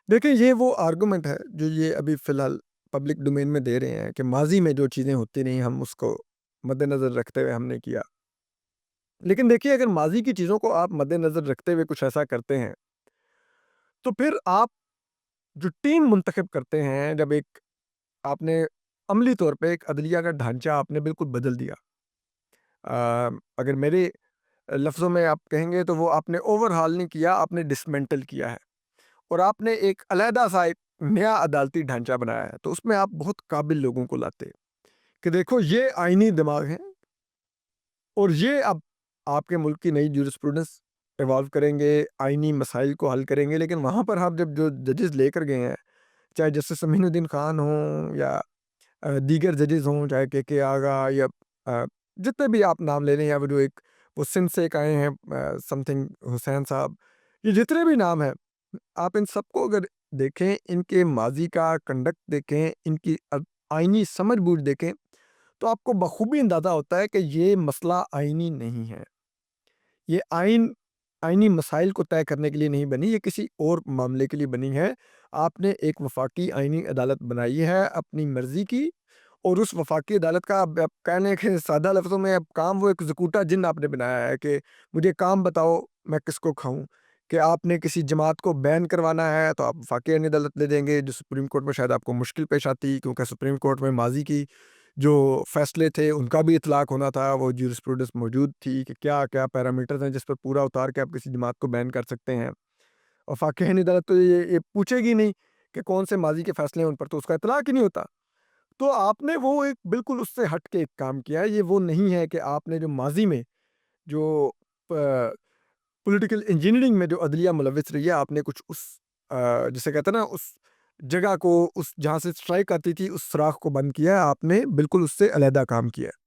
دیکھیں یہ وہ آرگومنٹ ہے جو یہ ابھی فی الحال پبلک ڈومین میں دے رہے ہیں کہ ماضی میں جو چیزیں ہوتی رہیں ہم اس کو مد نظر رکھتے ہوئے ہم نے کیا. لیکن دیکھیے اگر ماضی کی چیزوں کو آپ مد نظر رکھتے ہوئے کچھ ایسا کرتے ہیں تو پھر آپ جو ٹیم منتخب کرتے ہیں جب ایک آپ نے عملی طور پہ ایک عدلیہ کا ڈھانچہ آپ نے بالکل بدل دیا. اگر میرے لفظوں میں آپ کہیں گے تو وہ آپ نے اوور ہال نہیں کیا, آپ نے ڈسمنٹل کیا ہے اور آپ نے ایک علیحدہ سا ایک نیا عدالتی ڈھانچہ بنایا ہے. تو اس میں آپ بہت قابل لوگوں کو لاتے کہ دیکھو یہ آئینی دماغ ہے اور یہ اب آپ کے ملک کی نئی جورسپروڈنس ایوالو کریں گے, آئینی مسائل کو حل کریں گے. لیکن وہاں پر آپ جب جو ججز لے کر گئے ہیں, چاہے جسٹس امین الدین خان ہوں یا دیگر ججز ہوں, چاہے کے آغا یا جتنے بھی آپ نام لے لیں, یا وہ جو ایک وہ سندھ سے ایک آئے ہیں سم تھنگ حسین صاحب, یہ جتنے بھی نام ہیں آپ ان سب کو اگر دیکھیں, ان کے ماضی کا کنڈکٹ دیکھیں, ان کی آئینی سمجھ بوجھ دیکھیں, تو آپ کو بخوبی اندازہ ہوتا ہے کہ یہ مسئلہ آئینی نہیں ہے. یہ آئینی مسائل کو طے کرنے کے لیے نہیں بنی, یہ کسی اور معاملے کے لیے بنی ہے. آپ نے ایک وفاقی آئینی عدالت بنائی ہے اپنی مرضی کی, اور اس وفاقی عدالت کا اب کہنے کے سادہ لفظوں میں اب کام وہ ایک زکوٹا جن آپ نے بنایا ہے کہ مجھے کام بتاؤ میں کس کو کھاؤں. کہ آپ نے کسی جماعت کو بین کروانا ہے تو آپ وفاقی آئینی عدالت لے دیں گے, جو سپریم کورٹ میں شاید آپ کو مشکل پیش آتی, کیونکہ سپریم کورٹ میں ماضی کی جو فیصلے تھے ان کا بھی اطلاق ہونا تھا, وہ جورسپروڈنس موجود تھی کہ کیا کیا پیرامیٹرز ہیں جس پر پورا اتار کے آپ کسی جماعت کو بین کر سکتے ہیں. وفاقی آئینی عدالت تو یہ پوچھے گی نہیں کہ کون سے ماضی کے فیصلے ہیں, ان پر تو اس کا اطلاق ہی نہیں ہوتا. تو آپ نے وہ ایک بالکل اس سے ہٹ کے ایک کام کیا ہے. یہ وہ نہیں ہے کہ آپ نے جو ماضی میں جو پولیٹیکل انجینئرنگ میں جو عدلیہ ملوث رہی ہے, آپ نے کچھ اس جسے کہتے ہیں نا اس جگہ کو, اس جہاں سے اسٹرائک آتی تھی اس سوراخ کو بند کیا ہے. آپ نے بالکل اس سے علیحدہ کام کیا ہے.